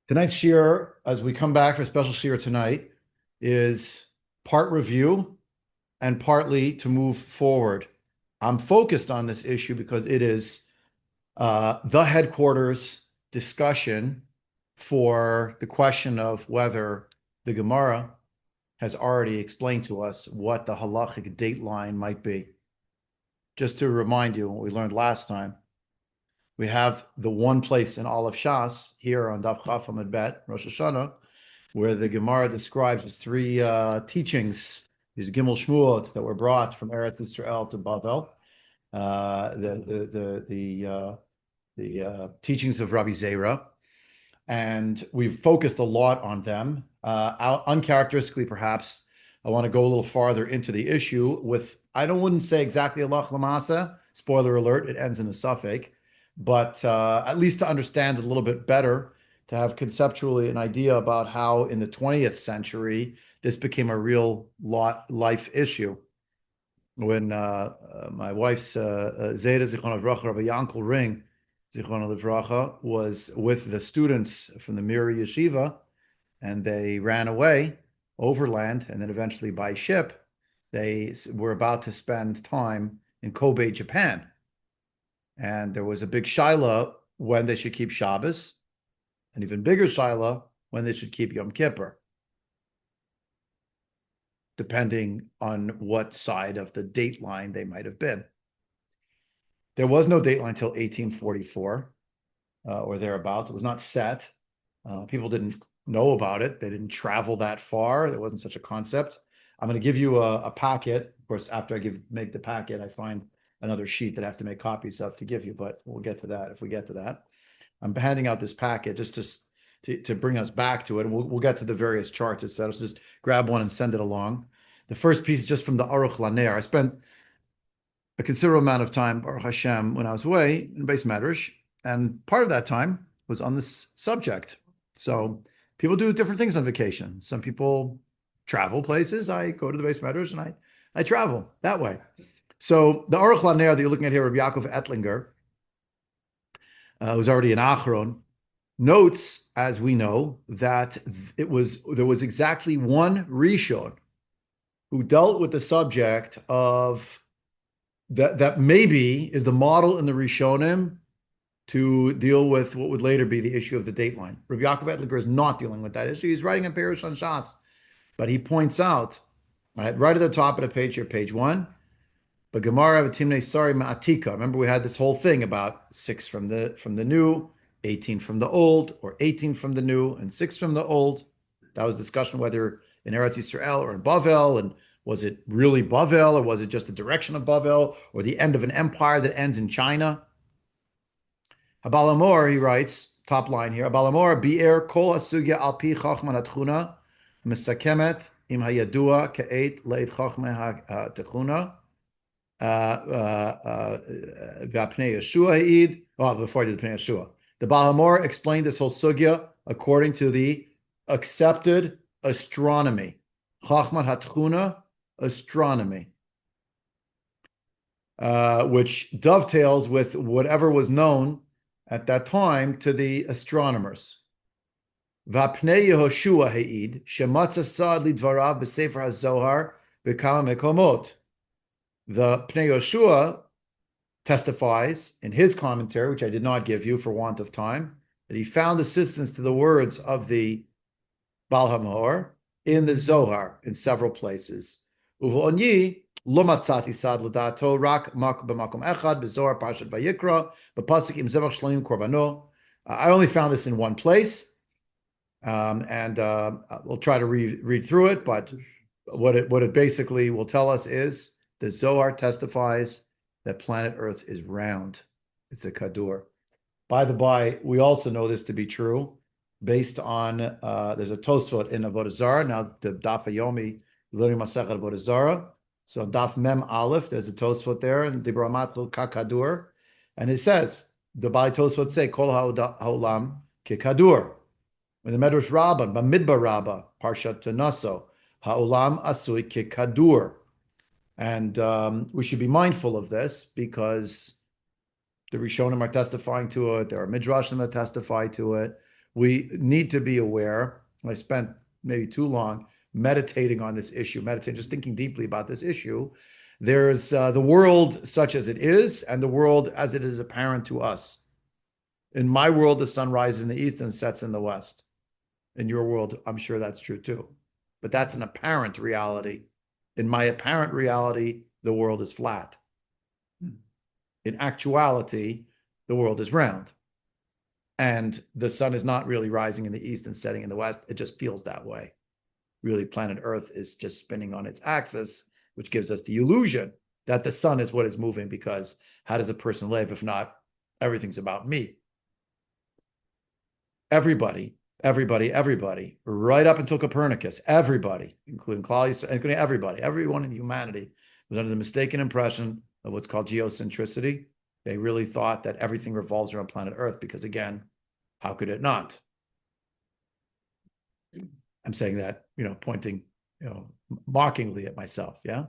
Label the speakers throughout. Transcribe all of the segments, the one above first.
Speaker 1: Tonight's shiur, as we come back for a special shiur tonight, is part review and partly to move forward. I'm focused on this issue because it is the headquarters discussion for the question of whether the Gemara has already explained to us what the halachic dateline might be. Just to remind you what we learned last time, we have the one place in all of Shas here on Daf Chaf Amud Bet, Rosh Hashanah, where the Gemara describes his three teachings, these Gimel Shmuot that were brought from Eretz Israel to Bavel, the teachings of Rabbi Zera, and we've focused a lot on them. Uncharacteristically, perhaps, I want to go a little farther into the issue with, wouldn't say exactly Halach Lamasa, spoiler alert, it ends in a suffix, but at least to understand it a little bit better, to have conceptually an idea about how in the 20th century this became a real life issue. When my wife's Zayda Zichron Livracha, Rabbi Yankel Ring Zichron Livracha, was with the students from the Mir Yeshiva, and they ran away overland and then eventually by ship. They were about to spend time in Kobe, Japan. And there was a big shaila when they should keep Shabbos, an even bigger shaila when they should keep Yom Kippur, depending on what side of the date line they might have been. There was no date line until 1844 or thereabouts. It was not set. People didn't know about it. They didn't travel that far. There wasn't such a concept. I'm going to give you a packet. Of course, after I make the packet, I find another sheet that I have to make copies of to give you, but we'll get to that if we get to that. I'm handing out this packet just to bring us back to it, and we'll get to the various charts, etc. So just grab one and send it along. The first piece is just from the Aruch Laner. I spent a considerable amount of time, Baruch Hashem, when I was away in Beis Medrash, and part of that time was on this subject. So people do different things on vacation. Some people travel places. I go to the Beis Medrash and I travel that way. So the Aruch Laner that you're looking at here, Rabbi Yaakov Ettlinger, who's already an Achron, notes, as we know, that there was exactly one Rishon who dealt with the subject of that maybe is the model in the Rishonim to deal with what would later be the issue of the date line. Rabbi Yaakov Ettlinger is not dealing with that issue. He's writing in Perush on Shas, but he points out, right at the top of the page here, page 1, but Gemara v'timnei sari ma'atika. Remember, we had this whole thing about 6 from the new, 18 from the old, or 18 from the new, and 6 from the old. That was discussion whether in Eretz Yisrael or in Bavel, and was it really Bavel, or was it just the direction of Bavel, or the end of an empire that ends in China? Habalamor, he writes, top line here, Habalamor bi'er kol asugya al pi chachman atchuna misakemet im hayadua ka'et leit chachme ha-tchuna. Before I did the Pnei Yeshua, the Baal HaMor explained this whole sugya according to the accepted astronomy, Chachmat Hatchuna astronomy, which dovetails with whatever was known at that time to the astronomers. Vapnei Yehoshua Ha'id shematza sad lidvarav b'sefer HaZohar b'kama mekomot. The Pnei Yoshua testifies in his commentary, which I did not give you for want of time, that he found assistance to the words of the Baal HaMahor in the Zohar in several places. Uvo'onyi lo matzati sad l'dato rak b'makom echad b'Zohar Parshat Vayikra b'pasuk im zevach shloim korbano. I only found this in one place, and we'll try to read through it, but what it basically will tell us is the Zohar testifies that planet Earth is round. It's a kadur. By the by, we also know this to be true based on, there's a Tosfot in Avodah Zarah. Now, the Daf Yomi, learning Masechet Avodah Zarah. So Daf Mem Aleph, there's a Tosfot there, and Dibra Matlu Kakadur. And it says, the Bali Tosfot say, Kol Ha'olam Kikadur. In the Medrash Rabbah, Bamidbar Rabbah, Parshat Naso, Ha'olam Asui Kikadur. And we should be mindful of this because the Rishonim are testifying to it. There are Midrashim that testify to it. we need to be aware. I spent maybe too long meditating on this issue, just thinking deeply about this issue. There's the world such as it is, and the world as it is apparent to us. In my world, the sun rises in the east and sets in the west. In your world, I'm sure that's true too. But that's an apparent reality. In my apparent reality, the world is flat. In actuality, the world is round. And the sun is not really rising in the east and setting in the west. It just feels that way. Really, planet Earth is just spinning on its axis, which gives us the illusion that the sun is what is moving, because how does a person live if not everything's about me? Everybody, right up until Copernicus, everybody, including Claudius, including everyone in humanity was under the mistaken impression of what's called geocentricity. They really thought that everything revolves around planet Earth because, again, how could it not? I'm saying that, pointing, mockingly at myself. Yeah.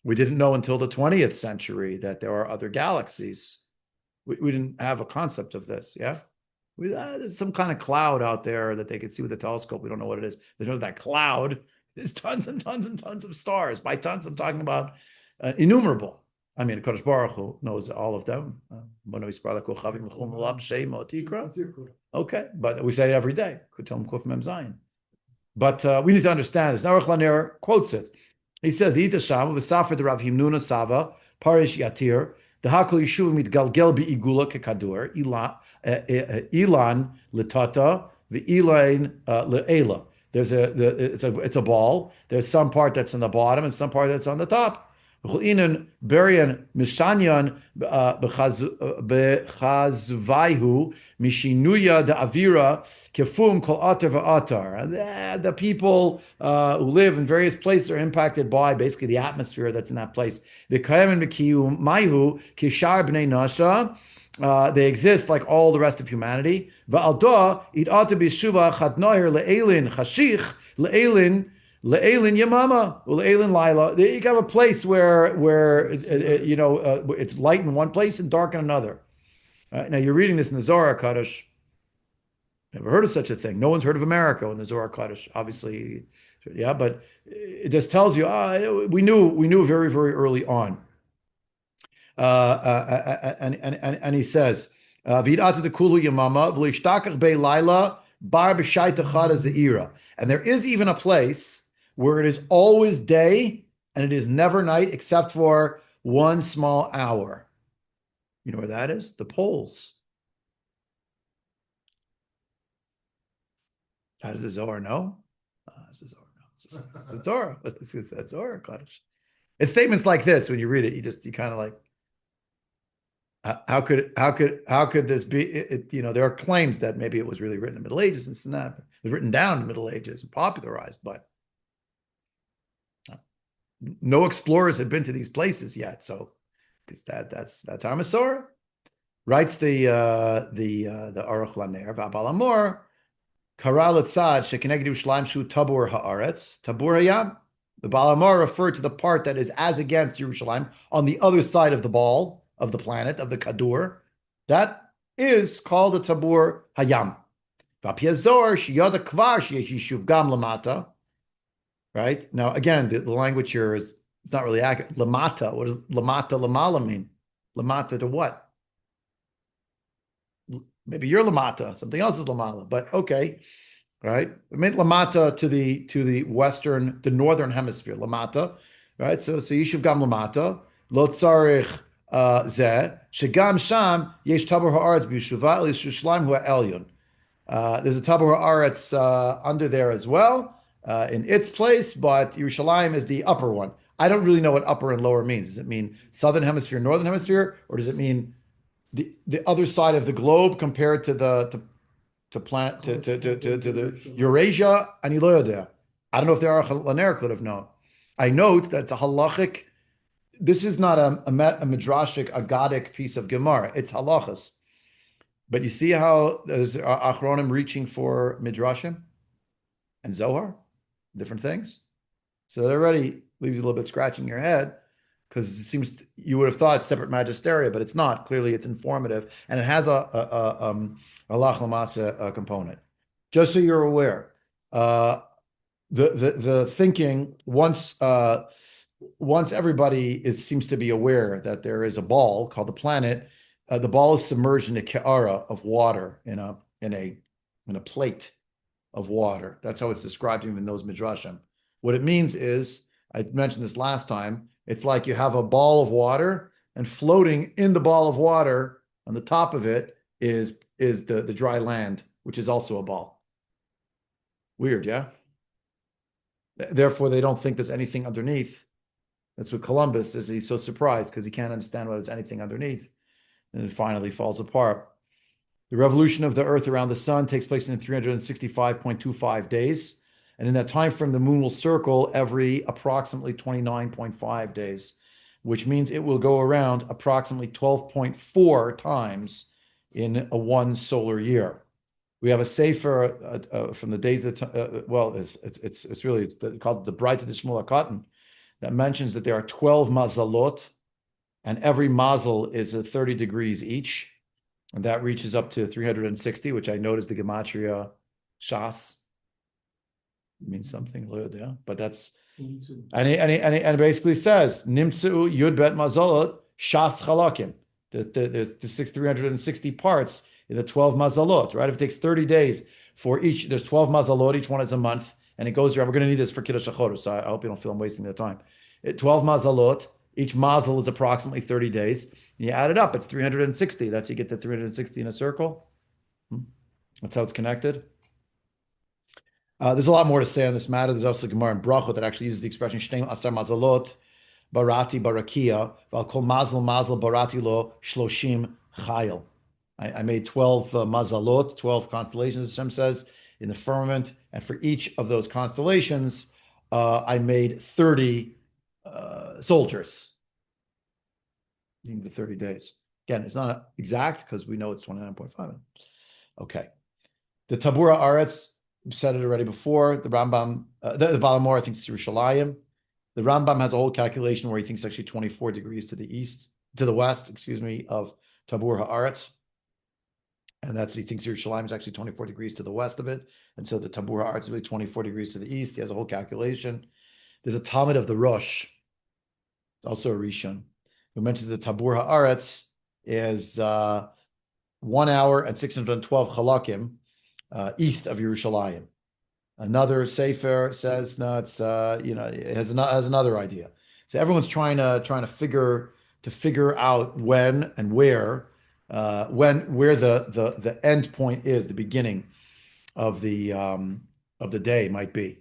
Speaker 1: We didn't know until the 20th century that there are other galaxies. We didn't have a concept of this. Yeah. There's some kind of cloud out there that they could see with a telescope. We don't know what it is. They know that cloud is tons and tons and tons of stars. By tons, I'm talking about innumerable. I mean, Kodesh Baruch Hu knows all of them. Okay, but we say it every day. But we need to understand this. Aruch LaNer quotes it. He says, the Itasham, V'safer the Rav Himnuna Sava, Parish Yatir, the Hakol Yishuv mit Galgel Be'igula Kekadur, Ilan Litata, V'ilain Le'ela. It's a ball. There's some part that's in the bottom and some part that's on the top. Berian Mishanyan Bechazvaihu Mishinuya de Avira Kefum Kol Atar Va'atar. The people who live in various places are impacted by basically the atmosphere that's in that place. V'kayem Mikiyu Maihu Kishar Bnei Nasha. They exist like all the rest of humanity. Va'alda it ought to be Shuva Chatnoir Le'elin Chashich Le'elin Yamama, Le'elin Laila. You have a place where it's light in one place and dark in another. Now you're reading this in the Zohar Kaddish. Never heard of such a thing. No one's heard of America in the Zohar Kaddish, obviously. Yeah, but it just tells you, we knew very, very early on. And he says, V'id'atu dekulu Yamama v'lishtakach be Laila bar b'shayta chada ze'ira. And there is even a place where it is always day and it is never night except for one small hour. You know where that is? The poles. How does the Zohar know? It's the Zohar. It's the Zohar Kaddish. It's statements like this. When you read it, you kind of like, how could this be? There are claims that maybe it was really written in the Middle Ages and this and that. It was written down in the Middle Ages and popularized, but no explorers had been to these places yet. So that's our Masorah. Writes the Aruch LaNer V'Abal Amor Karal Tzad Shekeneged Yerushalayim Shu Tabur Haaretz Tabur Hayam. The Baal Amor referred to the part that is as against Yerushalayim on the other side of the ball of the planet of the Kadur. That is called the Tabur Hayam. V'Piazor Shiyada Kvar Sheyesh Yishuv Gam Lamata. Right now, again, the language here it's not really accurate. Lamata. What does Lamata Lamala mean? Lamata to what? Maybe you're Lamata. Something else is Lamala. But okay, right? It meant Lamata to the the northern hemisphere. Lamata, right? So Yishuv Gam Lamata Lo Tzarich Zeh Shegam Sham Yesh Tabur Haaretz B'Yeshuva L'Yerushalayim Hu Elyon. There's a Tabur Haaretz under there as well. In its place, but Yerushalayim is the upper one. I don't really know what upper and lower means. Does it mean southern hemisphere, northern hemisphere, or does it mean the other side of the globe compared to the Eurasia? Ani lo yodea. I don't know if the Aruch LaNer could have known. I note that it's a halachic. This is not a midrashic, agadic piece of Gemara. It's halachas. But you see how there's Achronim reaching for midrashim and Zohar? Different things. So that already leaves you a little bit scratching your head. because it seems you would have thought separate magisteria, but it's not. Clearly, it's informative, and it has a halach l'masa component. Just so you're aware, the thinking once everybody seems to be aware that there is a ball called the planet, the ball is submerged in a ke'ara of water in a plate of water. That's how it's described even in those midrashim. What it means is, I mentioned this last time, it's like you have a ball of water, and floating in the ball of water on the top of it is the dry land, which is also a ball. Weird, yeah? Therefore, they don't think there's anything underneath. That's what Columbus is. He's so surprised because he can't understand whether there's anything underneath. And it finally falls apart. The revolution of the Earth around the sun takes place in 365.25 days. And in that time frame, the moon will circle every approximately 29.5 days, which means it will go around approximately 12.4 times in a one solar year. We have a sefer from the days that, it's really called the Bright of the Shmuel Cotton, that mentions that there are 12 mazalot, and every mazal is 30 degrees each. And that reaches up to 360, which I noticed the gematria shas means something, yeah. But that's and it basically says nimtzu yud bet mazalot shas chalakim. The 360 parts in the 12 mazalot, right? If it takes 30 days for each, there's 12 mazalot, each one is a month, and it goes around. We're going to need this for Kiddush HaChodesh, so I hope you don't feel I'm wasting the time. 12 mazalot, each mazal is approximately 30 days. You add it up, it's 360. That's you get the 360 in a circle. That's how it's connected. There's a lot more to say on this matter. There's also Gemara in Brachot that actually uses the expression Shneim Asar Mazalot, Barati Barakia, Val Kol Mazel Mazel Barati Lo Shloshim Chayil. I made 12 mazalot, 12 constellations, as Hashem says, in the firmament. And for each of those constellations, I made 30 soldiers in the 30 days. Again, it's not exact because we know it's 29.5. Okay. The Tabura Aretz, said it already before. The Rambam, the Balamor, I think it's Yerushalayim. The Rambam has a whole calculation where he thinks actually 24 degrees to the west, of Tabur Haaretz. And that's, he thinks Yerushalayim is actually 24 degrees to the west of it. And so the Tabur Haaretz is really 24 degrees to the east. He has a whole calculation. There's a Talmud of the Rosh, also a Rishon, who mentions the Tabur Haaretz is 1 hour and 612 chalakim east of Yerushalayim. Another Sefer says, no, it's it has another idea. So everyone's trying to figure out when and where the end point is, the beginning of the day might be.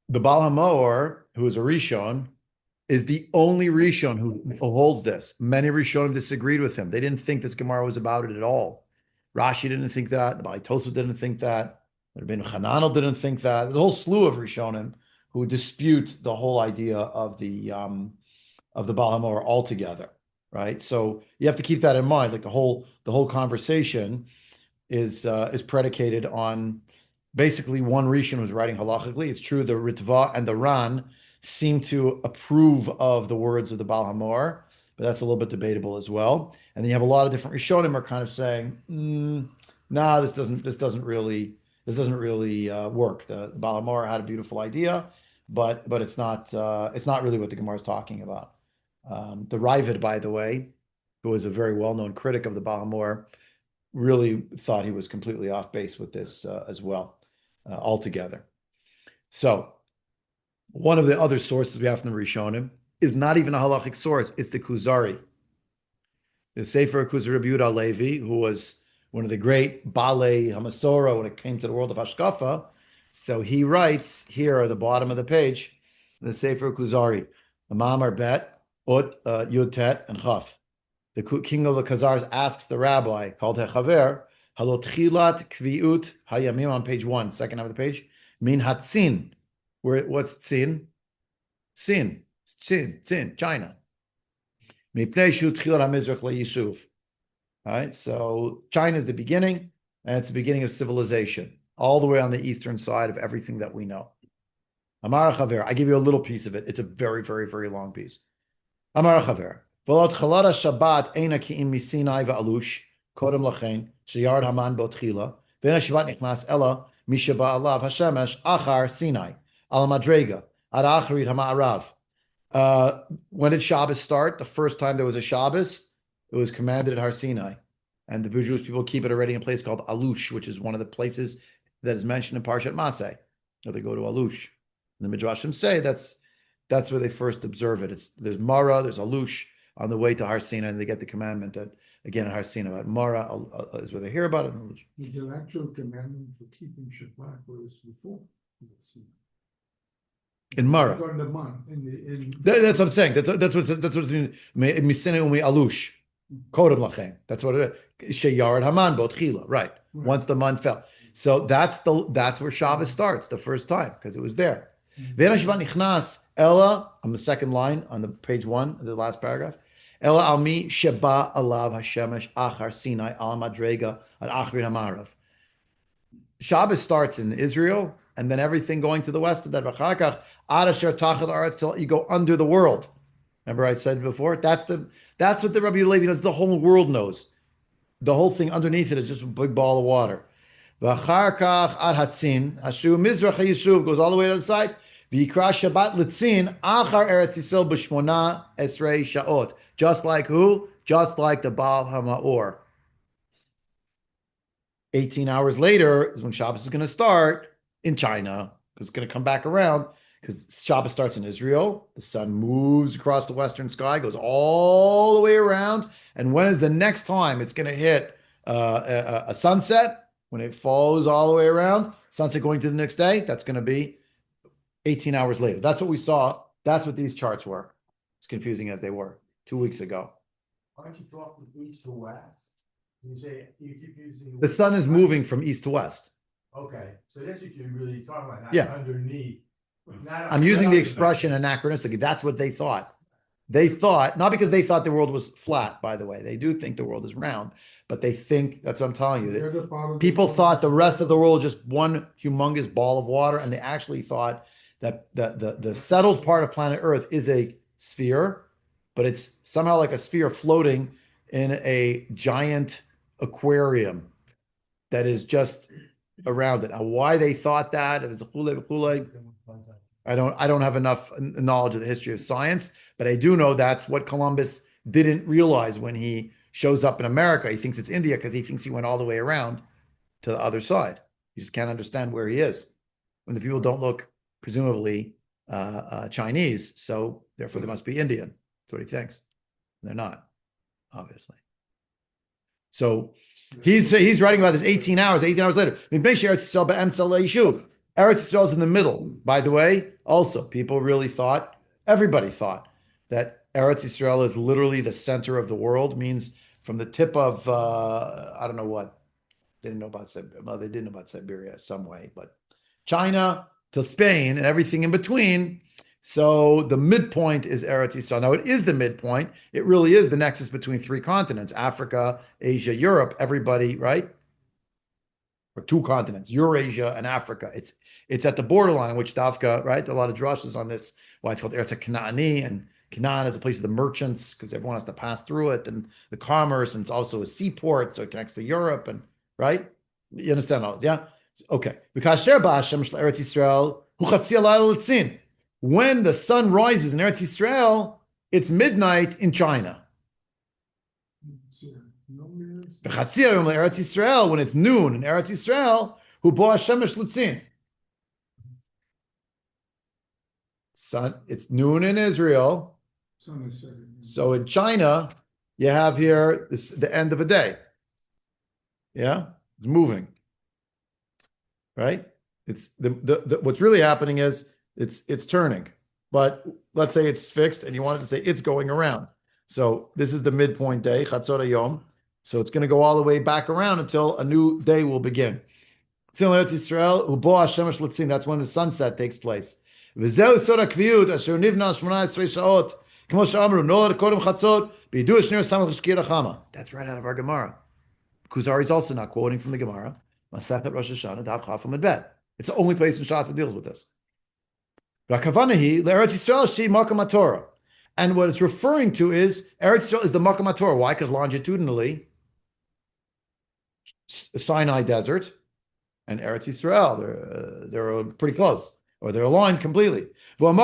Speaker 1: The Baal HaMaor, who is a Rishon, is the only Rishon who holds this. Many Rishonim disagreed with him. They didn't think this Gemara was about it at all. Rashi didn't think that. The Baalei Tosfos didn't think that. Rabbeinu Hananel didn't think that. There's a whole slew of Rishonim who dispute the whole idea of the Baal HaMaor altogether, right? So you have to keep that in mind. Like the whole conversation is predicated on basically one Rishon was writing halachically. It's true the Ritva and the Ran seem to approve of the words of the Baal HaMaor, but that's a little bit debatable as well. And then you have a lot of different Rishonim are kind of saying, nah, this doesn't really work. The Baal HaMaor had a beautiful idea, but it's not really what the Gemara is talking about. The Ravid, by the way, who was a very well-known critic of the Baal HaMaor, really thought he was completely off base with this as well, altogether. So one of the other sources we have from the Rishonim is not even a halachic source. It's the Kuzari. The Sefer Kuzari Rabbi Yehuda Levi, who was one of the great Balei Hamasora when it came to the world of Hashkafa. So he writes here at the bottom of the page, the Sefer Kuzari, the Mamar Bet, Ut, Yud Tet, and Chaf. The king of the Khazars asks the rabbi, called Hechaver, Halot Chilat Kviut Hayamim on page 1, second half of the page, Min Hatzin. What's Tzin? Sin, China. Mipnei Shu Tchilat HaMizrach LeYishuv. All right, so China is the beginning, and it's the beginning of civilization, all the way on the eastern side of everything that we know. Amar Chaver. I give you a little piece of it. It's a very, very, very long piece. Amar Chaver. V'lot chalada Shabbat eina ki'im misinai va'alush kodem lachen sheyard Haman botchila v'ena Shabbat nichnas ella mishaba alav hashemesh achar Sinai al madrega ad acharit hama'arav. When did Shabbos start? The first time there was a Shabbos, it was commanded at Har Sinai. And the Jewish people keep it already in a place called Alush, which is one of the places that is mentioned in Parshat Maseh. They go to Alush. And the Midrashim say that's where they first observe it. There's Mara, there's Alush on the way to Har Sinai, and they get the commandment that, again, at Har Sinai, about Mara is where they hear about it.
Speaker 2: The actual commandment for keeping Shabbat was before.
Speaker 1: In Mara. That's what I'm saying. That's what it means. Misine umi alush. Kodem lachem. That's what it is. Sheyard Haman botchila. Right. Once the man fell. So that's where Shabbos starts the first time, because it was there. V'ena Shabbat nichnas ella, on the second line on the page 1, the last paragraph. Ella al mi sheba alav hashemesh achar Sinai al madrega ad achrit hamarav. Shabbos starts in Israel, and then everything going to the west of that. Till you go under the world. Remember I said before? That's what the Rabbi Levi knows. The whole world knows. The whole thing underneath it is just a big ball of water. V'acharkach ad hatzin, ashu mizrach yishuv, goes all the way to the side. V'yikra Shabbat litzin, achar Eretz Yisrael b'shmona esrei shaot. Just like who? Just like the Baal HaMaor. 18 hours later is when Shabbos is going to start in China, because it's going to come back around, because Shabbos starts in Israel. The sun moves across the western sky, goes all the way around. And when is the next time it's going to hit a sunset? When it follows all the way around, sunset going to the next day, that's going to be 18 hours later. That's what we saw. That's what these charts were. It's confusing as they were 2 weeks ago.
Speaker 2: Aren't you talking east to west? You say you keep using
Speaker 1: the sun is moving from east to west.
Speaker 2: Okay, so that's what you're really talking about. Not
Speaker 1: Yeah.
Speaker 2: Underneath.
Speaker 1: I'm using the expression anachronistic. That's what they thought. They thought, not because they thought the world was flat, by the way. They do think the world is round, but they think, that's what I'm telling you. That people thought the rest of the world was just one humongous ball of water, and they actually thought that the settled part of planet Earth is a sphere, but it's somehow like a sphere floating in a giant aquarium that is just around it. Now, why they thought that, it was a hule. I don't have enough knowledge of the history of science, but I do know that's what Columbus didn't realize when he shows up in America. He thinks it's India because he thinks he went all the way around to the other side. He just can't understand where he is when the people don't look presumably Chinese, so therefore they must be Indian. That's what he thinks. They're not, obviously. So he's writing about this 18 hours later. Eretz Yisrael is in the middle. By the way, also, people really thought, everybody thought, that Eretz Yisrael is literally the center of the world, means from the tip of, I don't know what, they didn't know about Siberia. Well, they did know about Siberia some way, but China to Spain and everything in between. So the midpoint is Eretz Yisrael. Now, it is the midpoint. It really is the nexus between 3 continents, Africa, Asia, Europe, everybody, right? Or 2 continents, Eurasia and Africa. It's at the borderline, which Dafka, right? A lot of drushes on this, why it's called Eretz Kanaani, and Canaan is a place of the merchants, because everyone has to pass through it, and the commerce, and it's also a seaport, so it connects to Europe, and right? You understand all this, yeah? Okay. When the sun rises in Eretz Yisrael, it's midnight in China. Eretz Yisrael, when it's noon in Eretz Yisrael, hu bo hashemesh lutzin. Sun, it's noon in Israel. So in China, you have here the end of a day. Yeah, it's moving. Right? It's what's really happening is it's turning. But let's say it's fixed, and you wanted to say it's going around. So this is the midpoint day, Chatzot Hayom. So it's going to go all the way back around until a new day will begin. That's when the sunset takes place. That's why That's right out of our Gemara. Kuzari is also not quoting from the Gemara. Masechet Rosh Hashanah, Daf Chaf Amud Bet. It's the only place in Shas that deals with this. V'akavanahi le'eretz Yisrael she makam haTorah. And what it's referring to is Eretz Yisrael is the makam haTorah. Why? Because longitudinally, Sinai Desert and Eretz Yisrael, they're pretty close, or they're aligned completely. That's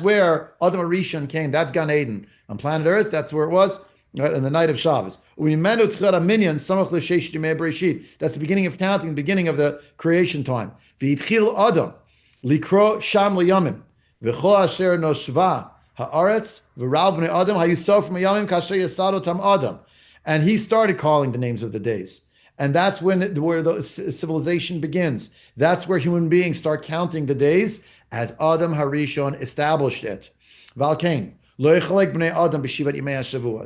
Speaker 1: where Adam Rishon came. That's Gan Eden. On planet Earth, that's where it was, right, in the night of Shabbos. That's the beginning of counting, the beginning of the creation time. Adam, likro sham liyamim, v'chol asher noshva haaretz v'ral b'nei Adam hayusof miyamim kasher yasado tam Adam. And he started calling the names of the days. And that's where the civilization begins. That's where human beings start counting the days as Adam Harishon established it. Valkain.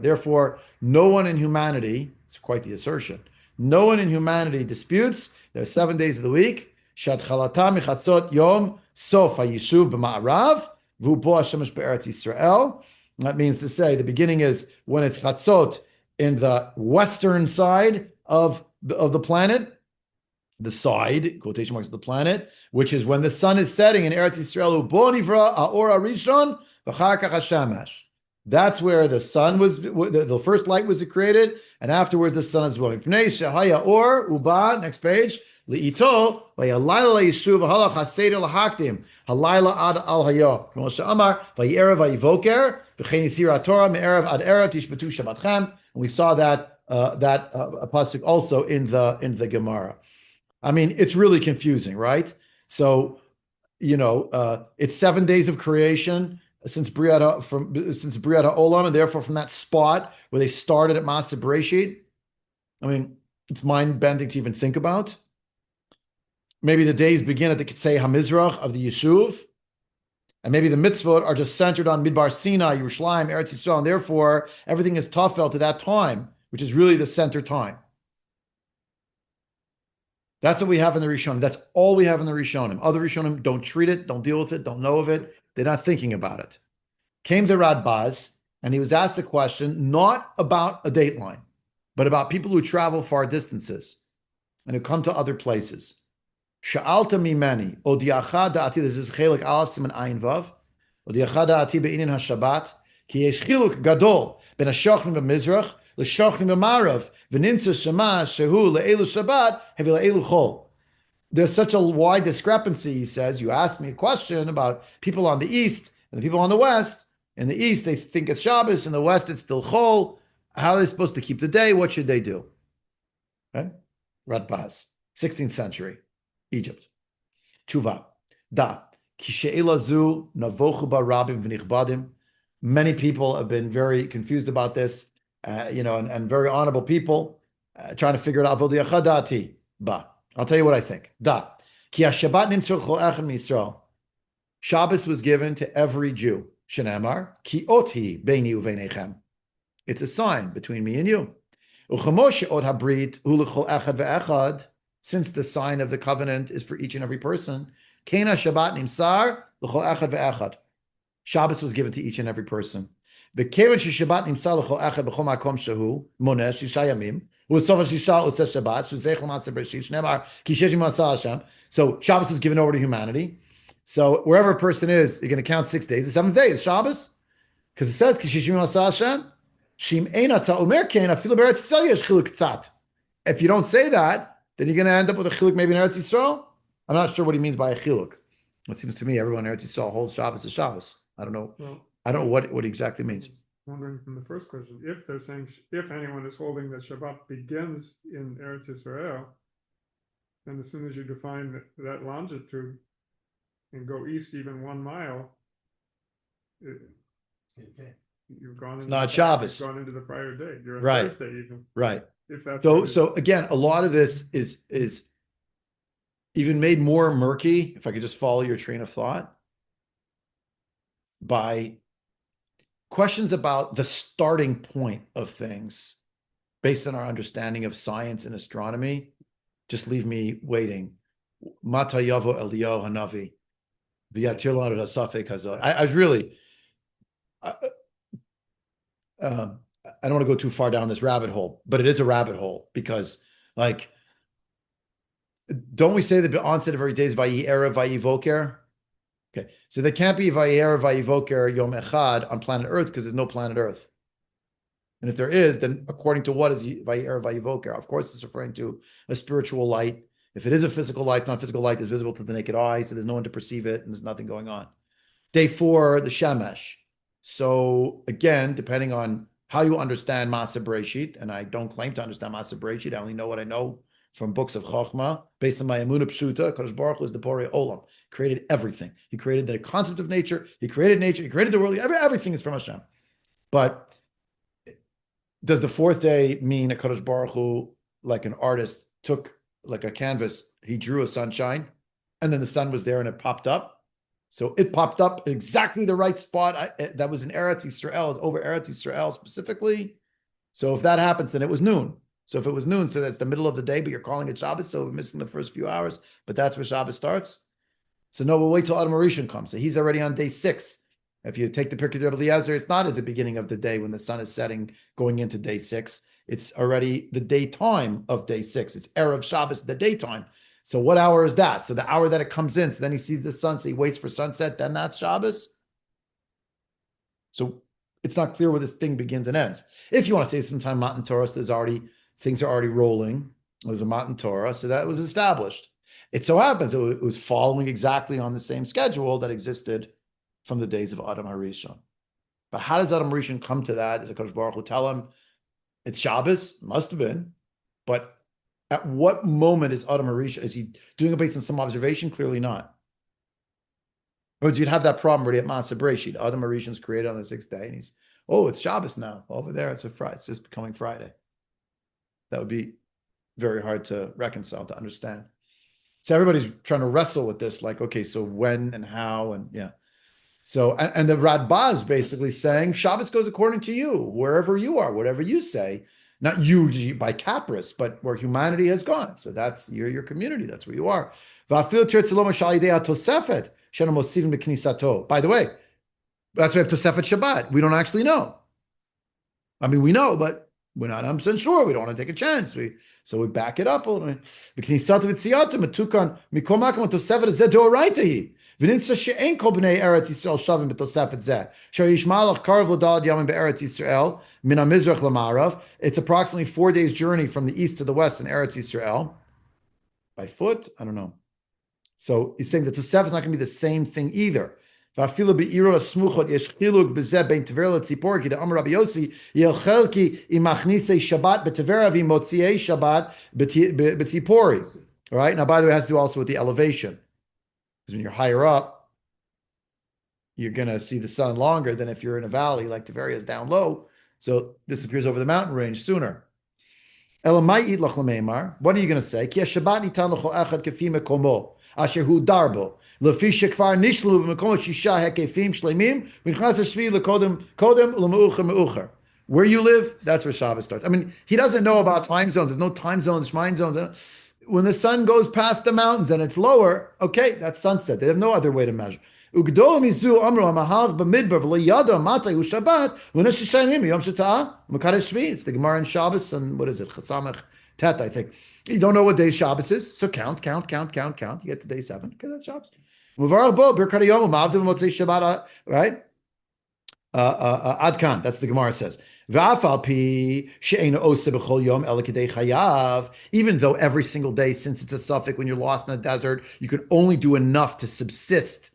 Speaker 1: Therefore, no one in humanity, it's quite the assertion, no one in humanity disputes there are 7 days of the week. Shat chalatam michatzot yom sof hayishuv b'ma'arav v'hu bo hashemesh be'eretz Yisrael. That means to say the beginning is when it's chatzot in the western side of the planet, the side, quotation marks, of the planet, which is when the sun is setting in Eretz Yisrael, bo nivra ha'or harishon v'char kach hashamash. That's where the sun was, the first light was created, and afterwards the sun is going. Pnei shehaya or uba, next page, li'ito v'yalayla yishuv v'halach haseder l'haktim halayla ad al hayo. K'mo she'amar v'yerev v'yivoker v'chein yisir ha'torah me'erev ad erev tishbetu shabbatchem. And we saw that pasuk also in the Gemara. I mean, it's really confusing, right? So, it's 7 days of creation since B'riat Olam, and therefore from that spot where they started at Maaseh Bereshit. I mean, it's mind-bending to even think about. Maybe the days begin at the Kitzei HaMizrach of the Yishuv, and maybe the mitzvot are just centered on Midbar Sinai, Yerushalayim, Eretz Yisrael, and therefore everything is tafel to that time, which is really the center time. That's what we have in the Rishonim. That's all we have in the Rishonim. Other Rishonim don't treat it, don't deal with it, don't know of it. They're not thinking about it. Came the Radbaz, and he was asked a question not about a dateline, but about people who travel far distances and who come to other places. Sha'alta mimeni, odiacha da'ati, this is chelik aleph siman ayin vav, odiacha da'ati be'inin ha'shabbat, ki yesh chiluk gadol ben ha'shochnim b'mizrach, l'shochnim b'marav, v'nimtza shema shehu le'elu shabbat, hevi le'elu chol. There's such a wide discrepancy, he says. You asked me a question about people on the east and the people on the west. In the east, they think it's Shabbos. In the west, it's still Chol. How are they supposed to keep the day? What should they do? Okay? Radbaz, 16th century, Egypt. Tshuva. Da. Kishe'ela zu navochu barabim v'nichbadim. Many people have been very confused about this, and very honorable people trying to figure it out. V'odiachadati. Ba. I'll tell you what I think. Da. Ki ha-Shabbat nimtzur chol echad miYisrael. Shabbos was given to every Jew. Shenamar, ki othi beini uveinechem. It's a sign between me and you. Uchamo she'ot habrit hu l'chol echad ve'echad. Since the sign of the covenant is for each and every person, kena Shabbat nimsar l'chol echad ve'echad. Shabbos was given to each and every person. V'kevan she'Shabbat nimsar l'chol echad b'chol makom shehu moneh shisha yamim. So Shabbos is given over to humanity. So wherever a person is, you're going to count 6 days. The seventh day is Shabbos, because it says if you don't say that, then you're going to end up with a chiluk maybe in Eretz Yisrael. I'm not sure what he means by a chiluk. It seems to me everyone in Eretz Yisrael holds Shabbos as Shabbos. I don't know. Well, I don't know what it exactly means.
Speaker 3: Wondering from the first question, if they're saying if anyone is holding that Shabbat begins in Eretz Yisrael, then as soon as you define that longitude and go east even 1 mile, you've gone.
Speaker 1: It's not Shabbos.
Speaker 3: You've gone into the prior day. You're on
Speaker 1: right.
Speaker 3: Thursday even.
Speaker 1: Right.
Speaker 3: If that's
Speaker 1: so again, a lot of this is even made more murky. If I could just follow your train of thought, by questions about the starting point of things based on our understanding of science and astronomy just leave me waiting. Mata yavo Eliyahu Hanavi. V'yatir lanu hasafek hazot. I was really, I don't want to go too far down this rabbit hole, but it is a rabbit hole because, like, Don't we say the onset of every day is Vayera Vayivoker? Okay, so there can't be Vayera Vayivoker Yom Echad on planet Earth because there's no planet Earth. And if there is, then according to what is Vayera Vayivoker? Of course, it's referring to a spiritual light. If it is a physical light, it's not physical light that's visible to the naked eye, so there's no one to perceive it, and there's nothing going on. Day 4, the Shemesh. So again, depending on how you understand Masa Bereshit, and I don't claim to understand Masa Bereshit, I only know what I know from books of Chokhmah, based on my Emunah Pshuta. Kadosh Baruch Hu is the Borei Olam, created everything. He created the concept of nature, he created the world, everything is from Hashem. But does the 4th day mean a Kadosh Baruch Hu, like an artist, took like a canvas, he drew a sunshine, and then the sun was there and it popped up? So it popped up exactly the right spot. That was in Eretz Yisrael, over Eretz Yisrael specifically. So if that happens, then it was noon. So if it was noon, so that's the middle of the day, but you're calling it Shabbos, so we're missing the first few hours, but that's where Shabbos starts. So no, we'll wait till Adam Rishon comes. So he's already on day 6. If you take the Pirkei Rebbe Eliezer, it's not at the beginning of the day when the sun is setting, going into day 6. It's already the daytime of day 6. It's Erev Shabbos, the daytime. So what hour is that? So the hour that it comes in, so then he sees the sun, so he waits for sunset, then that's Shabbos. So it's not clear where this thing begins and ends. If you want to say sometime Matan Torah, so things are already rolling. There's a Matan Torah, so that was established. It so happens it was following exactly on the same schedule that existed from the days of Adam HaRishon. But how does Adam HaRishon come to that? Does HaKadosh Baruch Hu tell him it's Shabbos? Must have been. But at what moment is Adam HaRishon? Is he doing it based on some observation? Clearly not. Or you'd have that problem already at Masa Bereshit. Adam HaRishon is created on the 6th day, and it's Shabbos now. Over there, it's a Friday. It's just becoming Friday. That would be very hard to reconcile, to understand. So everybody's trying to wrestle with this, like, okay, so when and how, and yeah. So, and the Radbaz is basically saying Shabbos goes according to you, wherever you are, whatever you say, not you by Capris, but where humanity has gone. So that's your community. That's where you are. By the way, that's why we have Tosefet Shabbat. We don't actually know. I mean, we know, but we're not 100% sure. We don't want to take a chance. So we back it up a little bit. It's approximately 4 days journey from the east to the west in Eretz Yisrael. By foot? I don't know. So he's saying that Tosefet is not going to be the same thing either. Even though all right. Now, by the way, it has to do also with the elevation. Because when you're higher up, you're going to see the sun longer than if you're in a valley, like Tiberia is down low. So this appears over the mountain range sooner. What are you going to say? Where you live, that's where Shabbos starts. I mean, he doesn't know about time zones. There's no time zones, Shmine zones. When the sun goes past the mountains and it's lower, okay, that's sunset. They have no other way to measure. It's the Gemara in Shabbos, and what is it? Chasamach Tet, I think. You don't know what day Shabbos is, so count. You get to day 7. Okay, that's Shabbos. Right? Adkan, that's the Gemara says. Even though every single day, since it's a suffix, when you're lost in the desert, you can only do enough to subsist,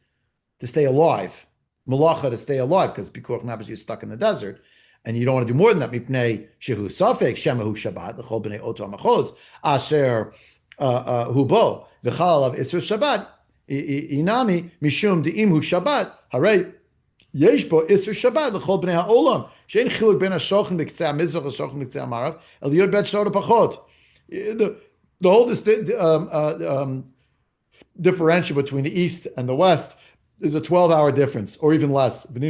Speaker 1: to stay alive. Malacha, to stay alive, because Pikuach Nefesh, you're stuck in the desert. And you don't want to do more than that. Mipnei shehu suffix, shemahu Shabbat, l'chol b'nei oto amachos, asher hubo, v'chalav isur Shabbat, inami, mishum de'imhu Shabbat, harei, yesh bo isur Shabbat, l'chol b'nei ha'olam, she'en chiluk ben ha'shochem b'ktzei ha'mizrach ha'shochem b'ktzei ha'marav, el yod bet shor pachot. The whole differential between the east and the west is a 12-hour difference, or even less. Right?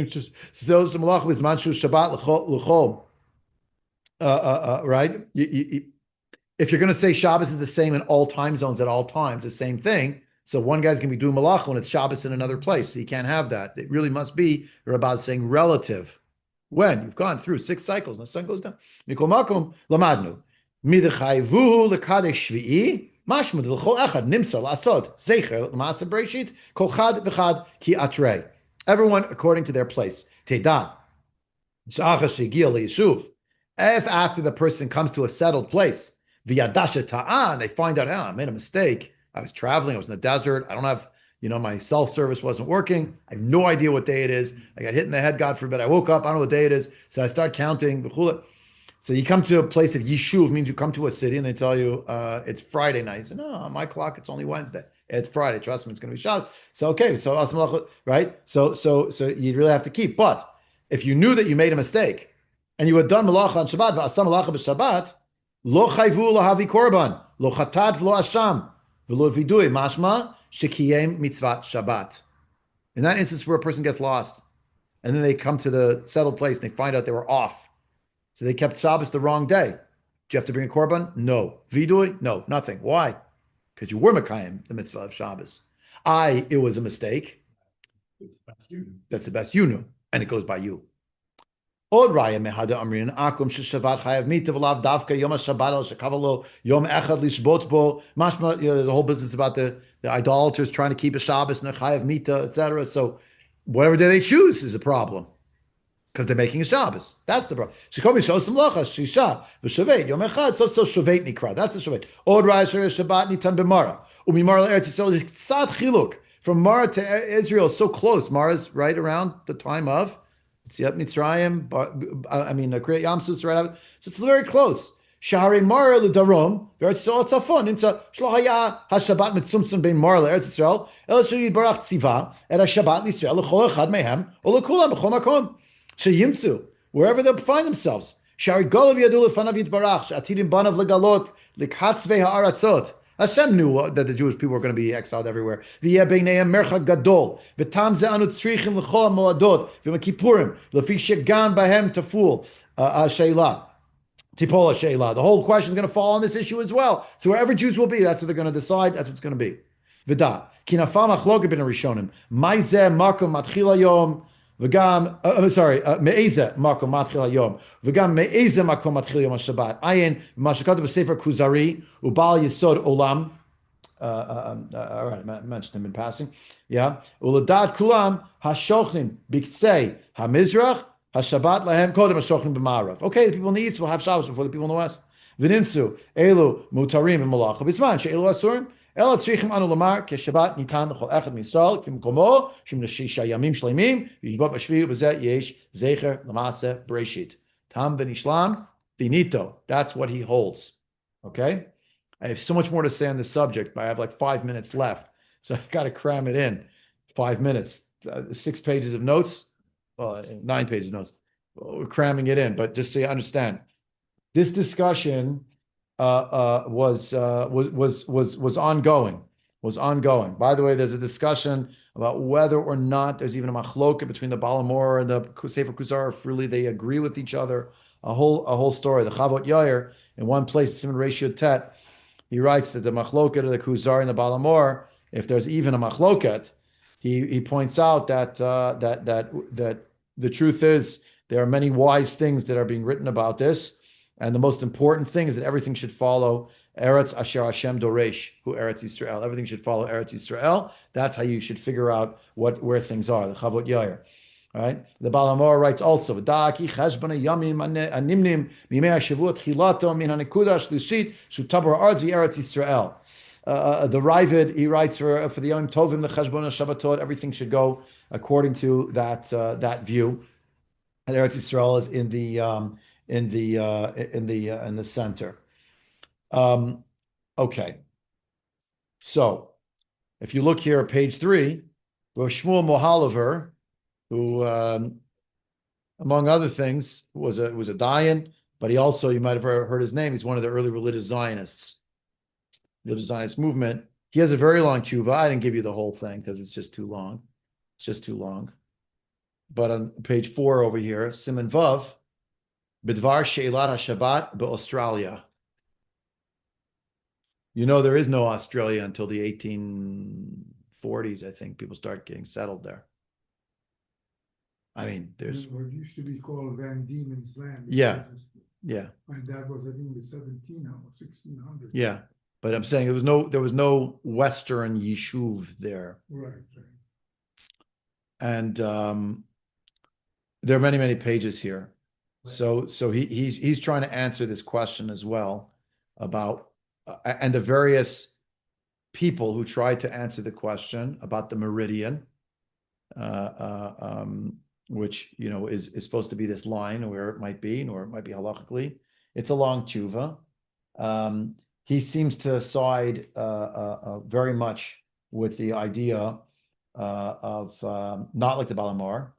Speaker 1: If you're going to say Shabbos is the same in all time zones at all times, the same thing. So one guy's going to be doing Malach when it's Shabbos in another place. So you can't have that. It really must be, Rabbah is saying, relative. When you've gone through 6 cycles and the sun goes down. Mikol makom lamadnu. Midachayvuhu lekadesh shvi'i. Mashmud l'chol echad nimsa la'asod zecher l'maaseh breshit kol chad v'chad ki atrei. Everyone according to their place. Teda. If after the person comes to a settled place, v'yadasha ta'an, they find out, I made a mistake. I was traveling. I was in the desert. I don't have, my cell service wasn't working. I have no idea what day it is. I got hit in the head, God forbid. I woke up. I don't know what day it is. So I start counting. So you come to a place of Yishuv, means you come to a city and they tell you it's Friday night. You say, no, on my clock, it's only Wednesday. It's Friday. Trust me, it's going to be Shabbat. So, okay. So, right? So you really have to keep. But if you knew that you made a mistake and you had done malacha on Shabbat, v'asam malacha b'Shabbat, lo chayvu lo havi korban, lo chatat v'lo asham, v'lo vidui, mashma, shekiyem mitzvat Shabbat. In that instance where a person gets lost and then they come to the settled place and they find out they were off. So they kept Shabbos the wrong day. Do you have to bring a korban? No. Vidui? No, nothing. Why? Because you were Mekayim, the mitzvah of Shabbos. It was a mistake. That's the best you knew. And it goes by you. Od raya mehada amrin akum sheshavat chayav mita v'lav davka yom hashabbat al shekavalo yom echad lishbot bo. Mashma, there's a whole business about the idolaters trying to keep a Shabbos and a chayav mita, etc. So whatever day they choose is a problem. Because they're making a Shabbos. That's the problem. Shikomi shows some lochas. Shisha v'shavet yom echad. So shavet nikra. That's a shavet. Od raya shabbat nitan b'mara. Umimara l'eretz Yisrael tzad chiluk. From Mara to Israel, so close. Mara's right around the time of Yetziat Mitzrayim. Kriyat Yamsus right out. So it's very close. Shahari Mara l'darom. Eretz Yisrael tzafon. Into shlohaya hashabat mitzumtzum bein Mara l'eretz Yisrael. El shuyid barach tziva et hashabat l'Yisrael l'chol echad mehem or l'kulam b'chol makom. Sheyimtzu, wherever they find themselves. Shari Golav Yadu Lefanav Yitbarach, Atidim Banav Legalot, Likatzve Ha'aratzot. Hashem knew that the Jewish people were going to be exiled everywhere. V'yeh beineim mercha gadol, v'tam ze anu tzrichim l'chol moadot, v'makipurim, l'fi shegan bahem taful, sheila, tipola sheila. The whole question is going to fall on this issue as well. So wherever Jews will be, that's what they're going to decide, that's what it's going to be. V'da, ki nafal machloket ben Rishonim, maizeh makom matchil hayom, וגם, מאיזה מקום מתחיל היום, וגם מאיזה מקום מתחיל יום השבת. עיין, מה שכתוב בספר כוזרי, הוא בעל יסוד עולם, all right, I mentioned him in passing, yeah, ולדעת כולם, השוכנים בקצה המזרח, השבת להם קודם השוכנים במערב. Okay, the people in the east will have Shabbos before the people in the west. ונמצאו, אלו מותרים במלאכה, בזמן שאלו אסורים, אלא צריכים אנו לומר כי השבת ניתן לכל אחד מישראל כפי מקומו שמשישה ימים שלמים וישבות בשביעי ובזה יש זכר למעשה בראשית. Tam v'nishlam finito. That's what he holds. Okay? I have so much more to say on this subject, but I have like 5 minutes left. So I've got to cram it in. 5 minutes. 6 pages of notes. 9 pages of notes. We're cramming it in, but just so you understand. This discussion was ongoing. By the way, there's a discussion about whether or not there's even a machloket between the Balamor and the Sefer Kuzar. If really they agree with each other. A whole story. The Chavot Yair in one place, Simon Ratio Tet, he writes that the machloket of the Kuzar and the Balamor, if there's even a machloket, he points out that the truth is there are many wise things that are being written about this. And the most important thing is that everything should follow Eretz Asher Hashem Doresh, who Eretz Yisrael. Everything should follow Eretz Yisrael. That's how you should figure out where things are. The Chavot Yair, right? The Balamor writes also, "V'da'aki cheshbon yamim animnim mimei hashavua tchilato min hanekuda shlushit shutabar arz v'Eretz Yisrael." The Ravid, he writes for the Yom Tovim the cheshbon Shabbatot. Everything should go according to that view. And Eretz Yisrael is in the center. Okay. So if you look here at page 3, Rav Shmuel Mohalover, who among other things was a Dayan, but he also, you might have heard his name, he's one of the early religious Zionists, the Zionist movement. He has a very long tshuva. I didn't give you the whole thing because it's just too long. But on page 4 over here, Siman Vav, Bidvar Sheilat HaShabbat beAustralia. You know, there is no Australia until the 1840s, I think. People start getting settled there. I mean, there's...
Speaker 2: What used to be called Van Diemen's Land.
Speaker 1: Yeah.
Speaker 2: And that was, I think, the 1700s or 1600s.
Speaker 1: Yeah. But I'm saying there was no Western Yishuv there.
Speaker 3: Right.
Speaker 1: And there are many, many pages here. So he's trying to answer this question as well about and the various people who tried to answer the question about the meridian, which is supposed to be this line, where it might be, or it might be halachically. It's a long tshuva. He seems to side very much with the idea of not like the Balamar,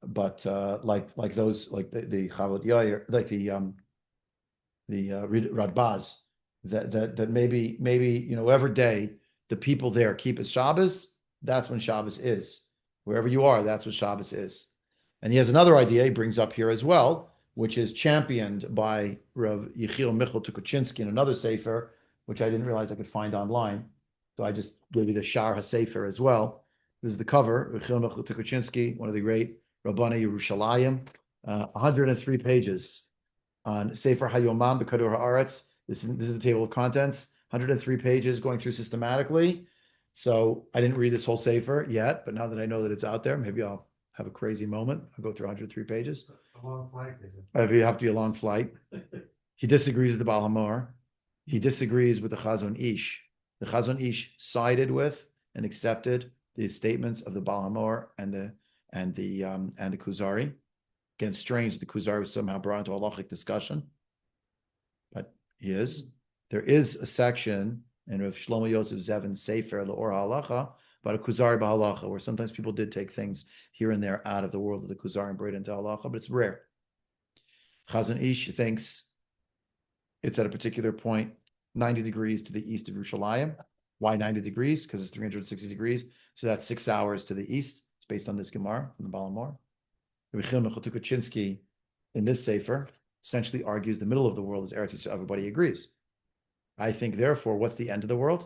Speaker 1: but like those, like the Chavod Yair, like the Radbaz, that maybe every day the people there keep it Shabbos. That's when Shabbos is. Wherever you are, that's what Shabbos is. And he has another idea he brings up here as well, which is championed by Rav Yechiel Michal Tukuchinsky in another sefer, which I didn't realize I could find online. So I just gave you the Shar HaSefer as well. This is the cover, Yechiel Michal Tukuchinsky, one of the great Rabbani Yerushalayim, 103 pages on Sefer Hayomam B'Kadur Haaretz. This is the table of contents, 103 pages going through systematically. So I didn't read this whole Sefer yet, but now that I know that it's out there, maybe I'll have a crazy moment. I'll go through 103 pages.
Speaker 2: A long flight.
Speaker 1: It'd have to be a long flight. He disagrees with the Baal HaMaor. He disagrees with the Chazon Ish. The Chazon Ish sided with and accepted the statements of the Baal HaMaor and the Kuzari. Again, strange the Kuzari was somehow brought into a halachic discussion, but he is. There is a section in Rav Shlomo Yosef Zevin's Sefer L'Or HaHalacha about a Kuzari b'halacha, where sometimes people did take things here and there out of the world of the Kuzari and bring it into halacha, but it's rare. Chazon Ish thinks it's at a particular point 90 degrees to the east of Yerushalayim. Why 90 degrees? Because it's 360 degrees. So that's 6 hours to the east. It's based on this Gemara from the Baal HaMaor. Yechiel Michal Tukuchinsky in this sefer essentially argues the middle of the world is Eretz Yisrael. Everybody agrees. I think, therefore, what's the end of the world?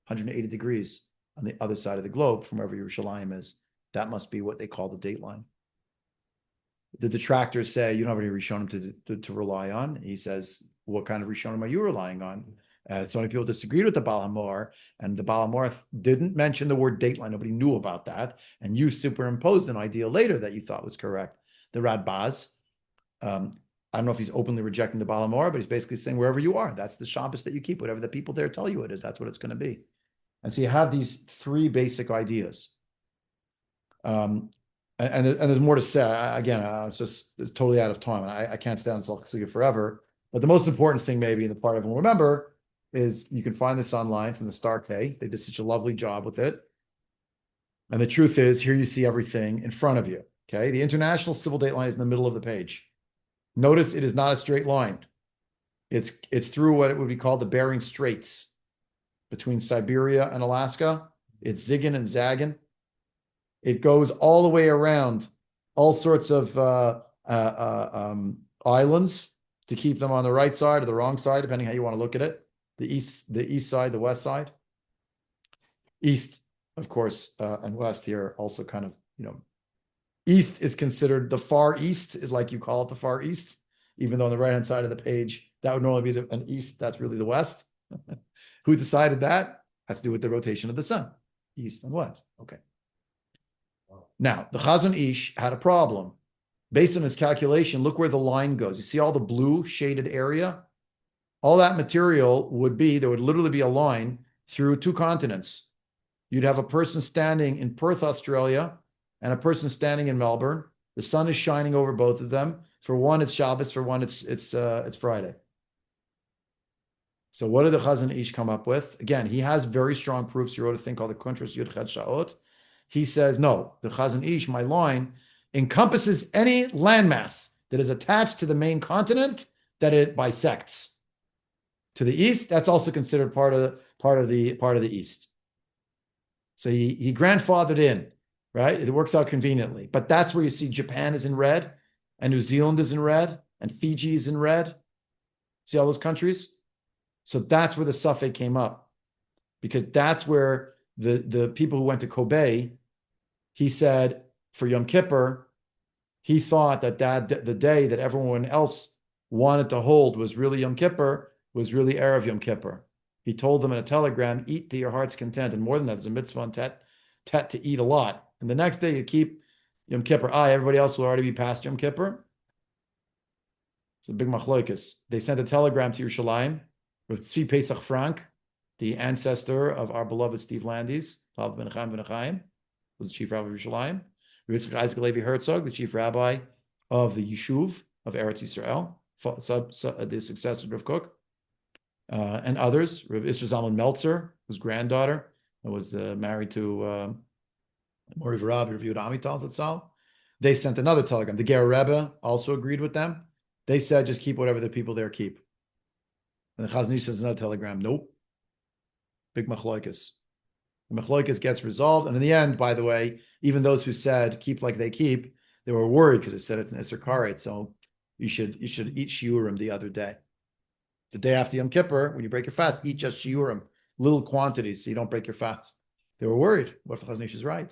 Speaker 1: 180 degrees on the other side of the globe from wherever Yerushalayim is. That must be what they call the Dateline. The detractors say you don't have any Rishonim to rely on. He says, what kind of Rishonim are you relying on? So many people disagreed with the Baal HaMaor, and the Baal HaMaor didn't mention the word Dateline. Nobody knew about that. And you superimposed an idea later that you thought was correct. The Radbaz, I don't know if he's openly rejecting the Baal HaMaor, but he's basically saying wherever you are, that's the Shabbos that you keep. Whatever the people there tell you it is, that's what it's going to be. And so you have these three basic ideas. And there's more to say. Again, it's just totally out of time. I can't stay on Salt forever. But the most important thing, maybe, in the part everyone remember, is you can find this online from the Star K. They did such a lovely job with it. And the truth is, here you see everything in front of you. Okay, the International Civil Dateline is in the middle of the page. Notice it is not a straight line. It's through what it would be called the Bering Straits between Siberia and Alaska. It's zigging and zagging. It goes all the way around all sorts of islands to keep them on the right side or the wrong side, depending how you want to look at it. The east side, the west side. East, of course, and west here also kind of, east is considered the far east, is like you call it the far east, even though on the right-hand side of the page, that would normally be an east, that's really the west. Who decided that? Has to do with the rotation of the sun, east and west. Okay. Now, the Chazon Ish had a problem. Based on his calculation, look where the line goes. You see all the blue shaded area? All that material there would literally be a line through two continents. You'd have a person standing in Perth, Australia, and a person standing in Melbourne. The sun is shining over both of them. For one, it's Shabbos. For one, it's Friday. So what did the Chazon Ish come up with? Again, he has very strong proofs. He wrote a thing called the Kuntras Yud Chet Sha'ot. He says, no, the Chazon Ish, my line, encompasses any landmass that is attached to the main continent that it bisects. To the east, that's also considered part of the east. So he grandfathered in, right? It works out conveniently. But that's where you see Japan is in red, and New Zealand is in red, and Fiji is in red. See all those countries? So that's where the suffix came up, because that's where the people who went to Kobe, he said for Yom Kippur, he thought that the day that everyone else wanted to hold was really Yom Kippur, was really Erev Yom Kippur. he told them in a telegram, eat to your heart's content. And more than that, there's a mitzvah on Tet to eat a lot. And the next day you keep Yom Kippur. Everybody else will already be past Yom Kippur. It's a big machloikus. They sent a telegram to Yerushalayim with Tzvi Pesach Frank, the ancestor of our beloved Steve Landis, Tav Ben Chaim, was the chief rabbi of Yerushalayim. Yitzchak Isaac Levi Herzog, the chief rabbi of the Yishuv of Eretz Yisrael, the successor of Rav Kook, and others. Rav Isra Zalman Meltzer, whose granddaughter was married to Mori Varabi, Rav Yehuda Amital Zatzal. They sent another telegram. The Ger Rebbe also agreed with them. They said, just keep whatever the people there keep. And the Chazon Ish sends another telegram. Nope. Big machloikus. The machloikus gets resolved. And in the end, by the way, even those who said keep like they keep, they were worried because it said it's an Isser Karet. So you should eat shiurim the other day. The day after Yom Kippur, when you break your fast, eat just shiurim, little quantities, so you don't break your fast. They were worried. What if the Chazon Ish is right?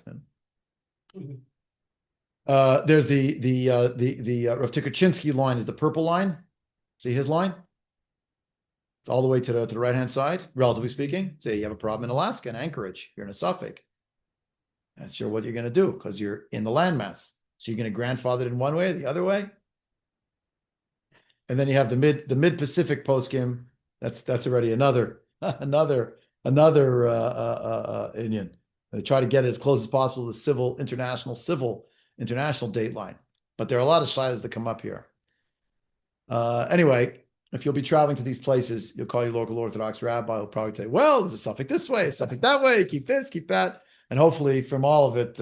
Speaker 1: There's the Rav Tukachinsky line is the purple line. See his line? It's all the way to the right hand side, relatively speaking. Say you have a problem in Alaska, in Anchorage, you're in a Suffolk. Not sure what you're going to do because you're in the landmass. So you're going to grandfather it in one way or the other way. And then you have the mid Pacific poskim. That's already another Indian. They try to get it as close as possible to international dateline. But there are a lot of shilas that come up here. Anyway, if you'll be traveling to these places, you'll call your local Orthodox rabbi. He'll probably say, well, there's a suffix this way, a suffix that way, keep this, keep that. And hopefully from all of it,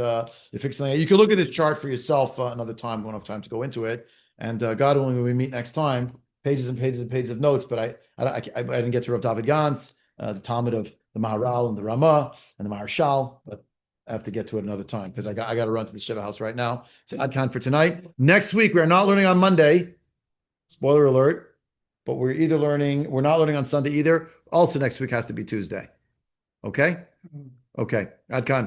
Speaker 1: you fix something. You can look at this chart for yourself another time. We won't have time to go into it. And God willing, when we meet next time, pages and pages and pages of notes. But I didn't get to Rav David Gans, the Talmud of the Maharal and the Ramah and the Maharshal, but I have to get to it another time because I got to run to the Shiva house right now. So Ad Khan for tonight. Next week, we are not learning on Monday. Spoiler alert. But we're not learning on Sunday either. Also next week has to be Tuesday. Okay? Okay. Ad Khan.